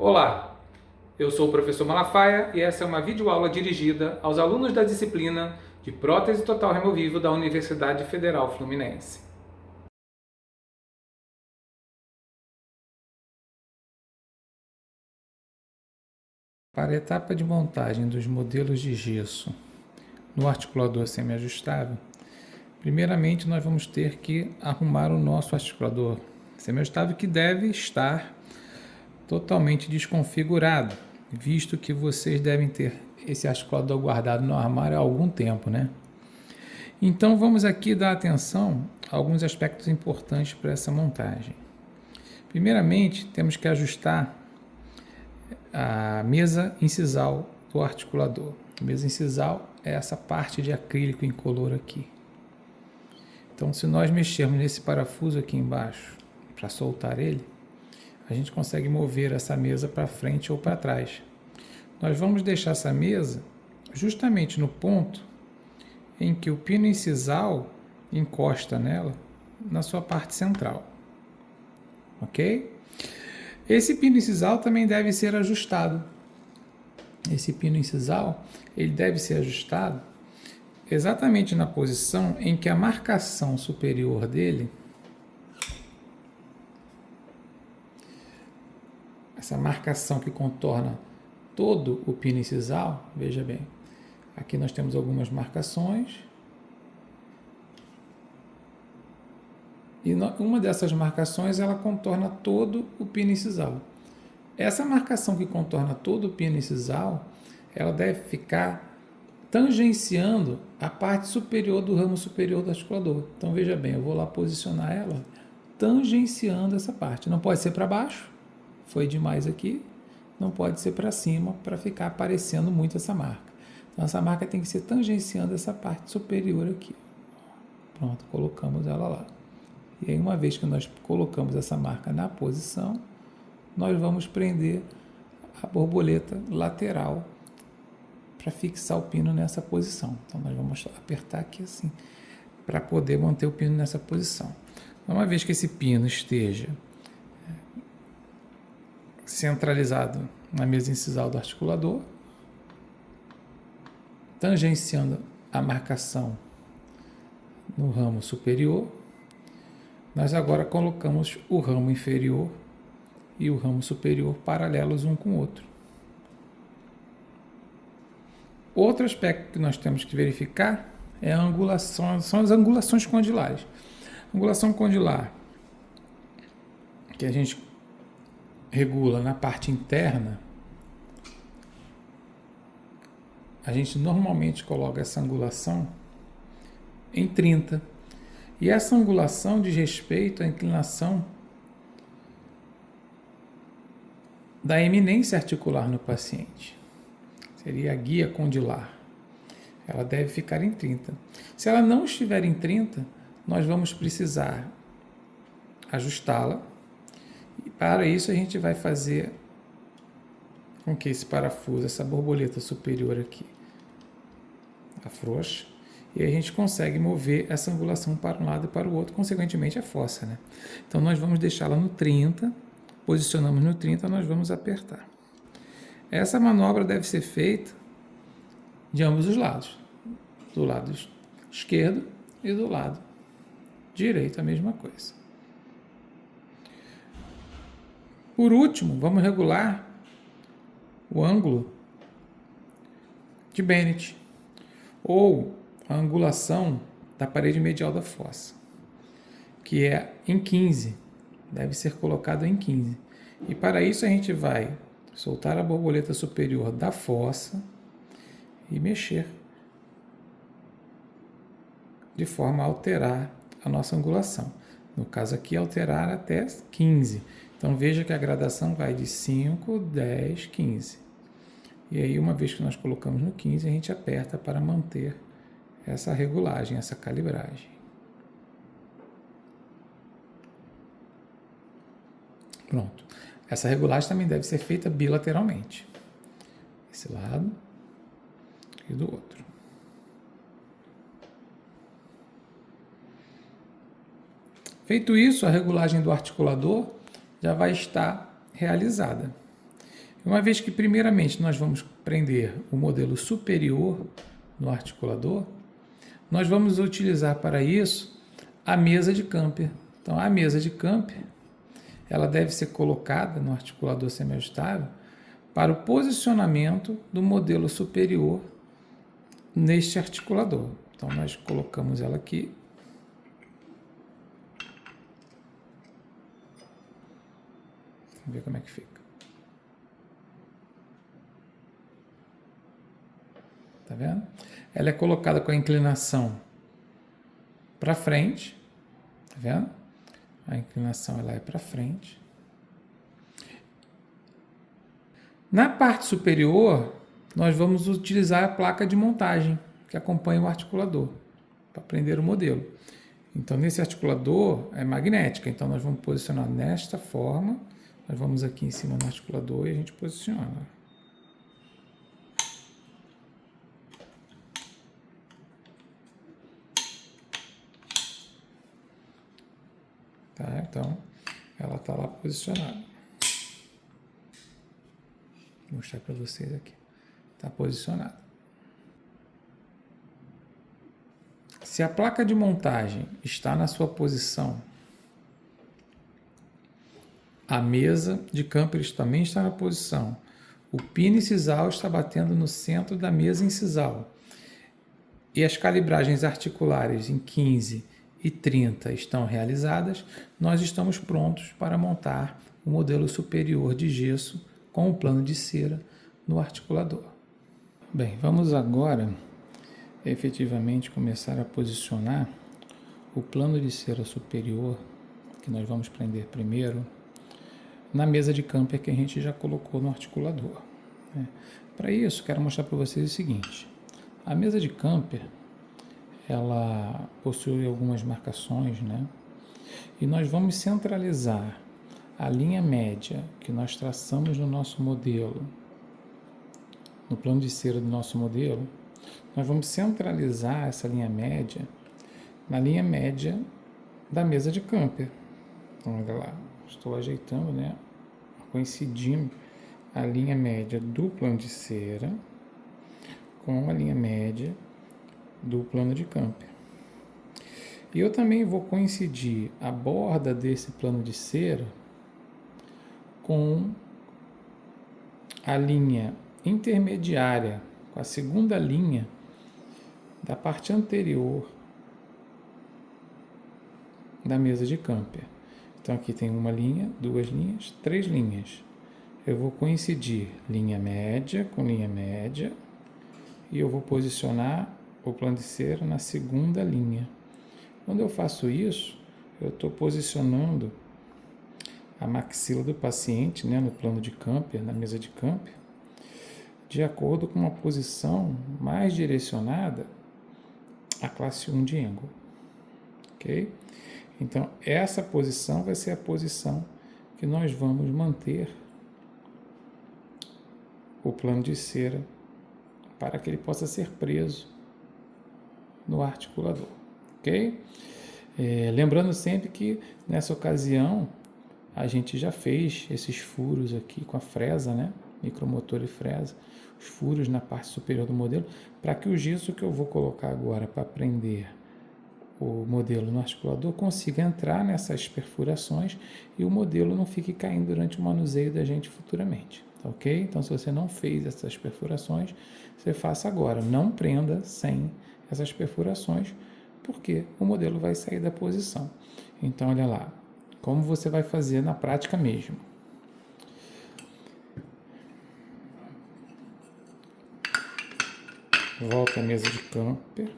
Olá, eu sou o professor Malafaia e essa é uma videoaula dirigida aos alunos da disciplina de Prótese Total Removível da Universidade Federal Fluminense. Para a etapa de montagem dos modelos de gesso no articulador semiajustável, primeiramente nós vamos ter que arrumar o nosso articulador semiajustável, que deve estar totalmente desconfigurado, visto que vocês devem ter esse articulador guardado no armário há algum tempo, né? Então vamos aqui dar atenção a alguns aspectos importantes para essa montagem. Primeiramente, temos que ajustar a mesa incisal do articulador. A mesa incisal é essa parte de acrílico incolor aqui. Então, se nós mexermos nesse parafuso aqui embaixo para soltar ele, a gente consegue mover essa mesa para frente ou para trás. Nós vamos deixar essa mesa justamente no ponto em que o pino incisal encosta nela, na sua parte central. Ok? Esse pino incisal também deve ser ajustado. Esse pino incisal, ele deve ser ajustado exatamente na posição em que a marcação superior dele, essa marcação que contorna todo o pino incisal, veja bem, aqui nós temos algumas marcações, e uma dessas marcações ela contorna todo o pino incisal. Essa marcação que contorna todo o pino incisal, ela deve ficar tangenciando a parte superior do ramo superior do articulador. Então veja bem, eu vou lá posicionar ela tangenciando essa parte. Não pode ser para baixo, foi demais aqui, não pode ser para cima para ficar aparecendo muito essa marca. Então essa marca tem que ser tangenciando essa parte superior aqui. Pronto, colocamos ela lá. E aí, uma vez que nós colocamos essa marca na posição, nós vamos prender a borboleta lateral para fixar o pino nessa posição. Então, nós vamos apertar aqui assim, para poder manter o pino nessa posição. Uma vez que esse pino esteja centralizado na mesa incisal do articulador, tangenciando a marcação no ramo superior, nós agora colocamos o ramo inferior e o ramo superior paralelos um com o outro. Outro aspecto que nós temos que verificar é a angulação, são as angulações condilares. Angulação condilar, que a gente regula na parte interna, a gente normalmente coloca essa angulação em 30. E essa angulação diz respeito à inclinação da eminência articular no paciente. Seria a guia condilar. Ela deve ficar em 30. Se ela não estiver em 30, nós vamos precisar ajustá-la. E para isso a gente vai fazer com que esse parafuso, essa borboleta superior aqui, afrouxe. E aí a gente consegue mover essa angulação para um lado e para o outro, consequentemente a fossa, né? Então nós vamos deixá-la no 30, posicionamos no 30, nós vamos apertar. Essa manobra deve ser feita de ambos os lados, do lado esquerdo e do lado direito, a mesma coisa. Por último, vamos regular o ângulo de Bennett, ou a angulação da parede medial da fossa, que é em 15, deve ser colocado em 15. E para isso a gente vai soltar a borboleta superior da fossa e mexer de forma a alterar a nossa angulação. No caso aqui, alterar até 15. Então veja que a gradação vai de 5, 10, 15. E aí, uma vez que nós colocamos no 15, a gente aperta para manter essa regulagem, essa calibragem. Pronto. Essa regulagem também deve ser feita bilateralmente. Esse lado e do outro. Feito isso, a regulagem do articulador já vai estar realizada. Uma vez que, primeiramente, nós vamos prender o modelo superior no articulador, nós vamos utilizar para isso a mesa de Camper. Então, a mesa de Camper, ela deve ser colocada no articulador semiajustável para o posicionamento do modelo superior neste articulador. Então, nós colocamos ela aqui. Vamos ver como é que fica. Tá vendo? Ela é colocada com a inclinação para frente. Tá vendo? A inclinação ela é para frente. Na parte superior, nós vamos utilizar a placa de montagem que acompanha o articulador para prender o modelo. Então, nesse articulador é magnética, então nós vamos posicionar nesta forma. Nós vamos aqui em cima do articulador e a gente posiciona. Tá? Então, ela está lá posicionada. Vou mostrar para vocês aqui. Está posicionada. Se a placa de montagem está na sua posição, a mesa de Camper também está na posição. O pino incisal está batendo no centro da mesa incisal. E as calibragens articulares em 15 e 30 estão realizadas, nós estamos prontos para montar o modelo superior de gesso com o plano de cera no articulador. Bem, vamos agora efetivamente começar a posicionar o plano de cera superior, que nós vamos prender primeiro, na mesa de Camper que a gente já colocou no articulador. Para isso, quero mostrar para vocês o seguinte. A mesa de Camper, ela possui algumas marcações, né? E nós vamos centralizar a linha média que nós traçamos no nosso modelo, no plano de cera do nosso modelo. Nós vamos centralizar essa linha média na linha média da mesa de Camper. Então, olha lá, estou ajeitando, né? Coincidindo a linha média do plano de cera com a linha média do plano de Camper. E eu também vou coincidir a borda desse plano de cera com a linha intermediária, com a segunda linha da parte anterior da mesa de Camper. Então aqui tem uma linha, duas linhas, três linhas. Eu vou coincidir linha média com linha média e eu vou posicionar o plano de cera na segunda linha. Quando eu faço isso, eu estou posicionando a maxila do paciente, né, no plano de Camper, na mesa de Camper, de acordo com uma posição mais direcionada à classe 1 de Engel. Ok? Então, essa posição vai ser a posição que nós vamos manter o plano de cera para que ele possa ser preso no articulador. Ok? Lembrando sempre que nessa ocasião a gente já fez esses furos aqui com a fresa, né? Micromotor e fresa, os furos na parte superior do modelo, para que o gesso que eu vou colocar agora para prender o modelo no articulador consiga entrar nessas perfurações e o modelo não fique caindo durante o manuseio da gente futuramente. Ok? Então, se você não fez essas perfurações, você faça agora. Não prenda sem essas perfurações, porque o modelo vai sair da posição. Então, olha lá, como você vai fazer na prática mesmo. Volta a mesa de Camper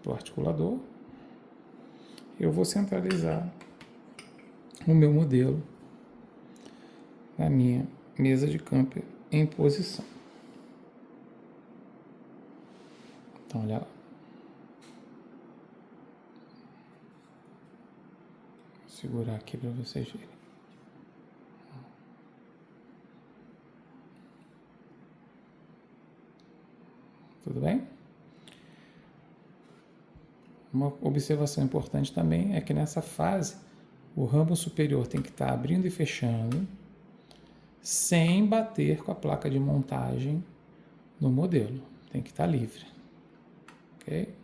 do articulador. Eu vou centralizar o meu modelo na minha mesa de Camper em posição. Então, olha lá. Vou segurar aqui para vocês verem. Tudo bem? Uma observação importante também é que nessa fase o ramo superior tem que estar abrindo e fechando sem bater com a placa de montagem no modelo. Tem que estar livre. Ok?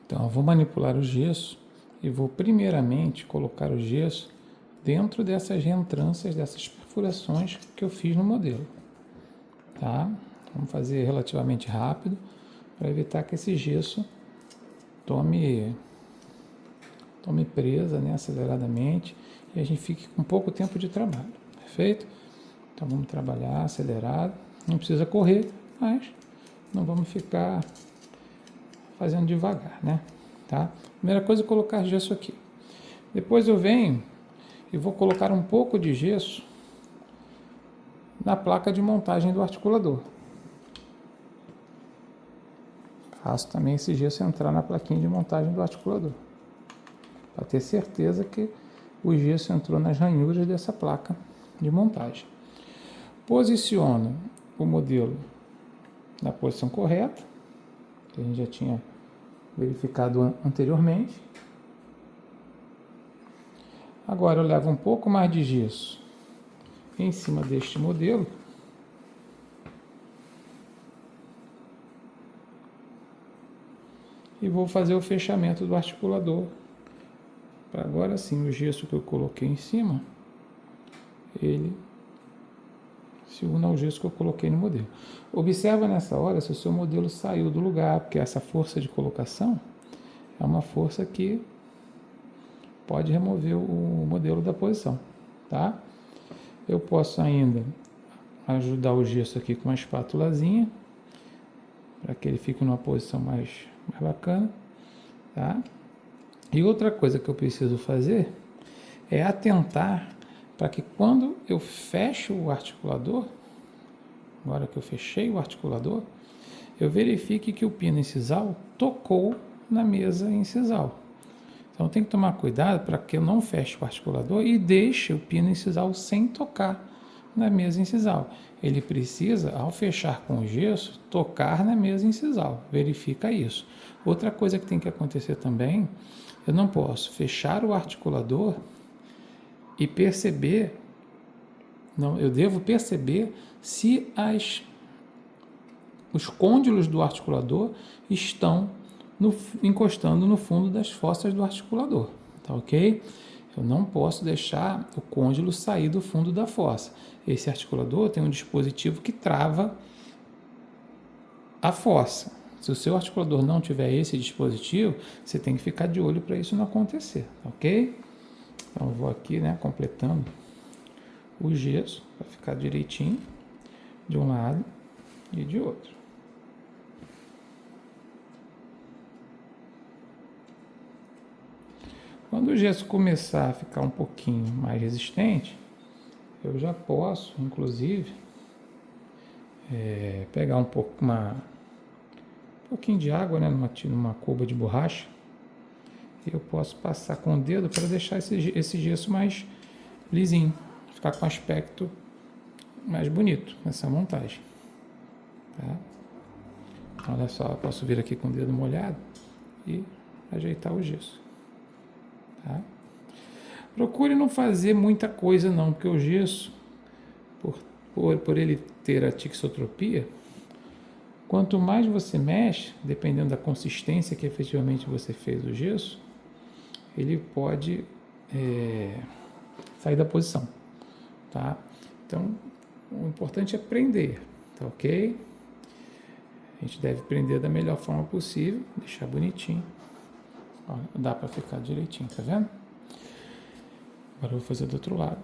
Então, eu vou manipular o gesso e vou primeiramente colocar o gesso dentro dessas reentrâncias, dessas perfurações que eu fiz no modelo. Tá? Vamos fazer relativamente rápido para evitar que esse gesso tome presa, né, aceleradamente, e a gente fique com pouco tempo de trabalho. Perfeito? Então vamos trabalhar acelerado. Não precisa correr, mas não vamos ficar fazendo devagar, né? Tá? Primeira coisa é colocar gesso aqui. Depois eu venho e vou colocar um pouco de gesso na placa de montagem do articulador. Faço também esse gesso entrar na plaquinha de montagem do articulador, para ter certeza que o gesso entrou nas ranhuras dessa placa de montagem. Posiciono o modelo na posição correta, que a gente já tinha verificado anteriormente. Agora eu levo um pouco mais de gesso em cima deste modelo e vou fazer o fechamento do articulador. Para agora sim, o gesso que eu coloquei em cima, ele se une ao gesso que eu coloquei no modelo. Observa nessa hora se o seu modelo saiu do lugar, porque essa força de colocação é uma força que pode remover o modelo da posição, tá? Eu posso ainda ajudar o gesso aqui com uma espátulazinha, para que ele fique numa posição mais bacana, tá? E outra coisa que eu preciso fazer é atentar para que quando eu fecho o articulador, agora que eu fechei o articulador, eu verifique que o pino incisal tocou na mesa incisal. Então tem que tomar cuidado para que eu não feche o articulador e deixe o pino incisal sem tocar na mesa incisal. Ele precisa, ao fechar com o gesso, tocar na mesa incisal. Verifica isso. Outra coisa que tem que acontecer também, eu não posso fechar o articulador e perceber, não, eu devo perceber se os côndilos do articulador estão encostando no fundo das fossas do articulador, tá ok? Eu não posso deixar o côndilo sair do fundo da fossa. Esse articulador tem um dispositivo que trava a fossa. Se o seu articulador não tiver esse dispositivo, você tem que ficar de olho para isso não acontecer, ok? Então eu vou aqui, né, completando o gesso para ficar direitinho de um lado e de outro. Quando o gesso começar a ficar um pouquinho mais resistente, eu já posso, inclusive, pegar um pouquinho de água, né, numa cuba de borracha, e eu posso passar com o dedo para deixar esse gesso mais lisinho, ficar com aspecto mais bonito nessa montagem. Tá? Olha só, eu posso vir aqui com o dedo molhado e ajeitar o gesso. Tá? Procure não fazer muita coisa não, porque o gesso, por ele ter a tixotropia, quanto mais você mexe, dependendo da consistência que efetivamente você fez o gesso, ele pode sair da posição, tá? Então, o importante é prender, tá ok? A gente deve prender da melhor forma possível, deixar bonitinho. Ó, dá para ficar direitinho, tá vendo? Agora eu vou fazer do outro lado.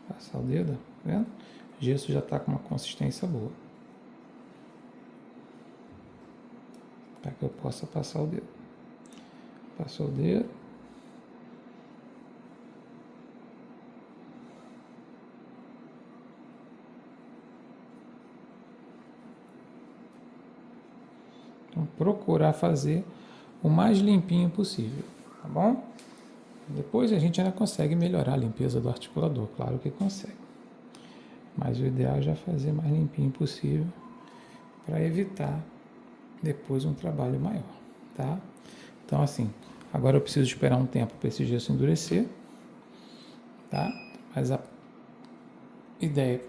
Passar o dedo, tá vendo? O gesso já está com uma consistência boa. Para que eu possa passar o dedo. Passou o dedo. Então, procurar fazer o mais limpinho possível, tá bom? Depois a gente ainda consegue melhorar a limpeza do articulador, claro que consegue. Mas o ideal é já fazer o mais limpinho possível para evitar depois um trabalho maior, tá? Então assim, agora eu preciso esperar um tempo para esse gesso endurecer, tá? Mas a ideia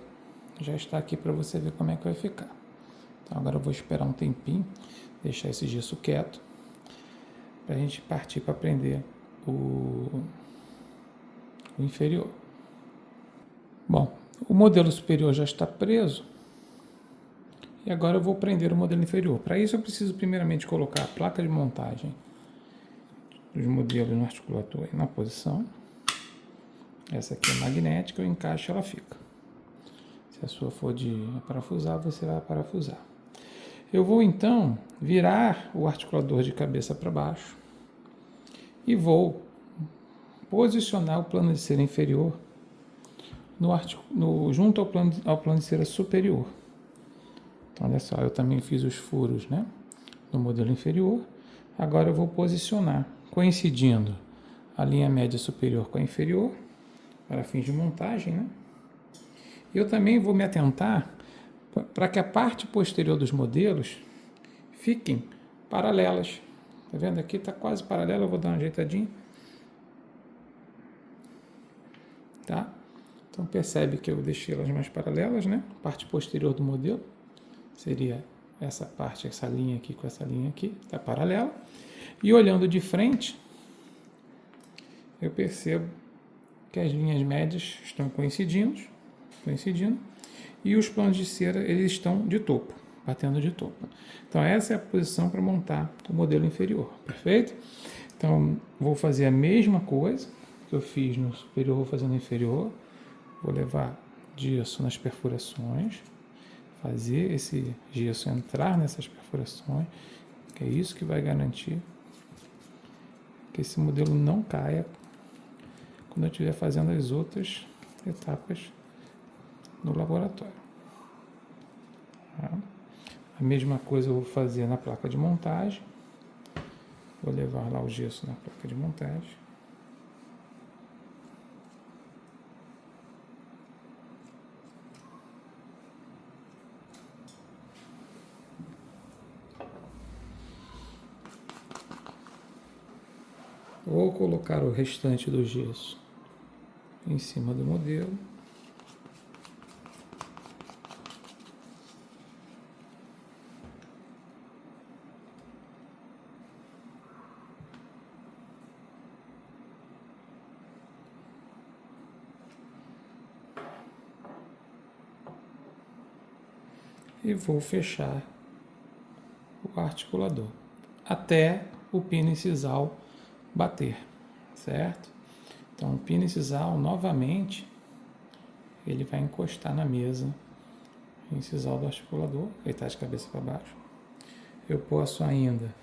já está aqui para você ver como é que vai ficar. Então agora eu vou esperar um tempinho, deixar esse gesso quieto, para a gente partir para prender o inferior. Bom, o modelo superior já está preso e agora eu vou prender o modelo inferior. Para isso eu preciso primeiramente colocar a placa de montagem dos modelos no articulador na posição. Essa aqui é magnética, eu encaixo, ela fica. Se a sua for de parafusar, você vai parafusar. Eu vou então virar o articulador de cabeça para baixo e vou posicionar o plano de cera inferior junto ao plano de cera superior. Então, olha só, eu também fiz os furos, né, no modelo inferior. Agora eu vou posicionar, coincidindo a linha média superior com a inferior, para fins de montagem, né? Eu também vou me atentar para que a parte posterior dos modelos fiquem paralelas. Tá vendo? Aqui está quase paralela, eu vou dar uma ajeitadinha. Tá? Então percebe que eu deixei elas mais paralelas, né? A parte posterior do modelo seria essa parte, essa linha aqui com essa linha aqui, está paralela. E olhando de frente, eu percebo que as linhas médias estão coincidindo, e os planos de cera eles estão de topo, batendo de topo. Então essa é a posição para montar o modelo inferior, perfeito? Então vou fazer a mesma coisa que eu fiz no superior, vou fazer no inferior, vou levar gesso nas perfurações, fazer esse gesso entrar nessas perfurações, que é isso que vai garantir que esse modelo não caia quando eu estiver fazendo as outras etapas no laboratório. Tá? A mesma coisa eu vou fazer na placa de montagem. Vou levar lá o gesso na placa de montagem. Vou colocar o restante do gesso em cima do modelo. E vou fechar o articulador até o pino incisal bater, certo? Então o pino incisal novamente ele vai encostar na mesa incisal do articulador, ele está de cabeça para baixo. Eu posso ainda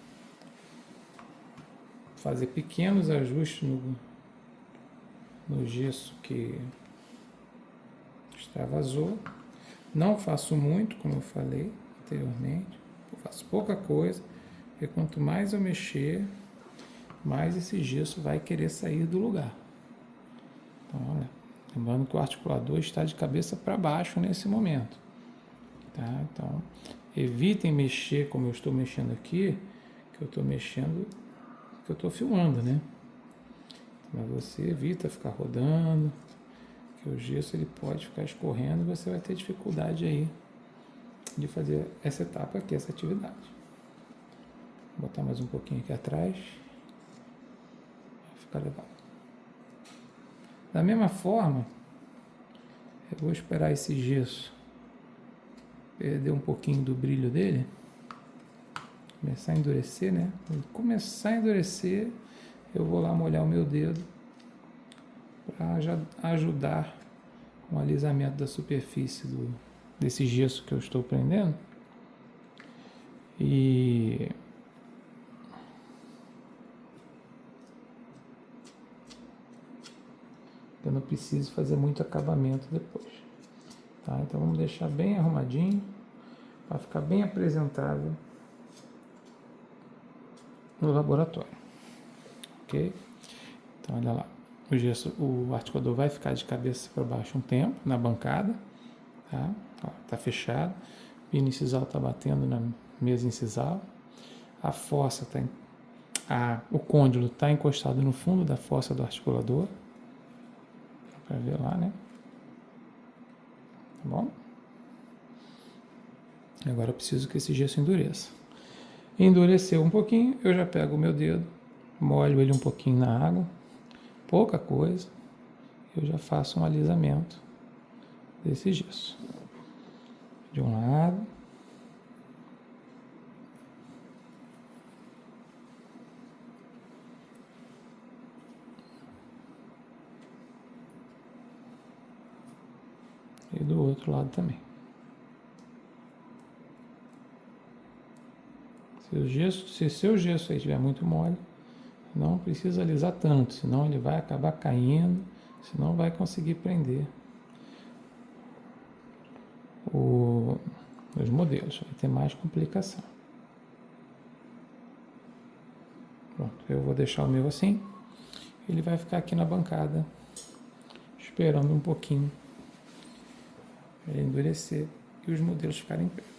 fazer pequenos ajustes no gesso que extravasou. Não faço muito, como eu falei anteriormente, eu faço pouca coisa, porque quanto mais eu mexer, mais esse gesso vai querer sair do lugar. Então, olha, lembrando que o articulador está de cabeça para baixo nesse momento. Tá? Então, evitem mexer como eu estou mexendo aqui, que eu estou mexendo, que eu estou filmando, né? Mas você evita ficar rodando, que o gesso ele pode ficar escorrendo e você vai ter dificuldade aí de fazer essa etapa aqui, essa atividade. Vou botar mais um pouquinho aqui atrás. Vai ficar legal. Da mesma forma, eu vou esperar esse gesso perder um pouquinho do brilho dele, começar a endurecer, né? Quando começar a endurecer, eu vou lá molhar o meu dedo para ajudar com o alisamento da superfície desse gesso que eu estou prendendo. E eu não preciso fazer muito acabamento depois. Tá? Então vamos deixar bem arrumadinho para ficar bem apresentável no laboratório. Ok? Então olha lá. O articulador vai ficar de cabeça para baixo um tempo na bancada, tá? Ó, tá fechado. O pino incisal está batendo na mesa incisal, a fossa o côndilo está encostado no fundo da fossa do articulador. Para ver lá, né? Tá bom? Agora eu preciso que esse gesso endureça. Endureceu um pouquinho, eu já pego o meu dedo, molho ele um pouquinho na água, pouca coisa, eu já faço um alisamento desse gesso. De um lado, e do outro lado também. Se seu gesso aí estiver muito mole, não precisa alisar tanto, senão ele vai acabar caindo, senão vai conseguir prender os modelos, vai ter mais complicação. Pronto, eu vou deixar o meu assim, ele vai ficar aqui na bancada, esperando um pouquinho ele endurecer e os modelos ficarem presos.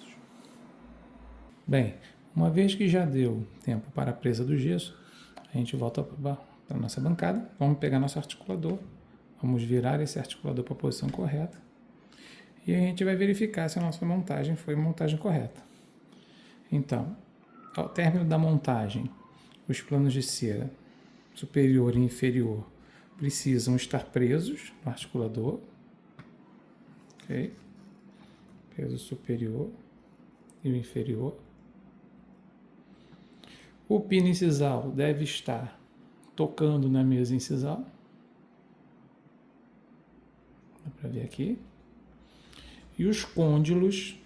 Bem, uma vez que já deu tempo para a presa do gesso, a gente volta para a nossa bancada, vamos pegar nosso articulador, vamos virar esse articulador para a posição correta e a gente vai verificar se a nossa montagem foi a montagem correta. Então, ao término da montagem, os planos de cera superior e inferior precisam estar presos no articulador. Ok? Peso superior e o inferior. O pino incisal deve estar tocando na mesa incisal. Dá para ver aqui. E os côndilos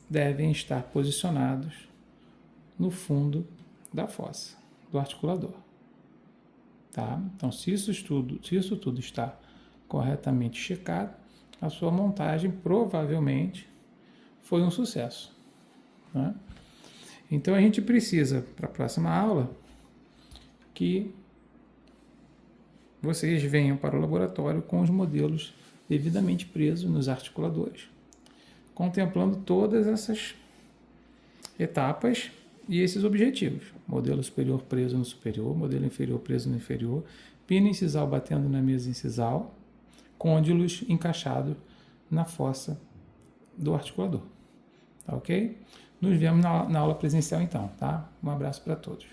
devem estar posicionados no fundo da fossa do articulador. Tá? Então, se isso tudo está corretamente checado, a sua montagem provavelmente foi um sucesso. Né? Então, a gente precisa, para a próxima aula, que vocês venham para o laboratório com os modelos devidamente presos nos articuladores, contemplando todas essas etapas e esses objetivos. Modelo superior preso no superior, modelo inferior preso no inferior, pino incisal batendo na mesa incisal, côndilos encaixados na fossa do articulador. Tá ok? Nos vemos na aula presencial então, tá? Um abraço para todos.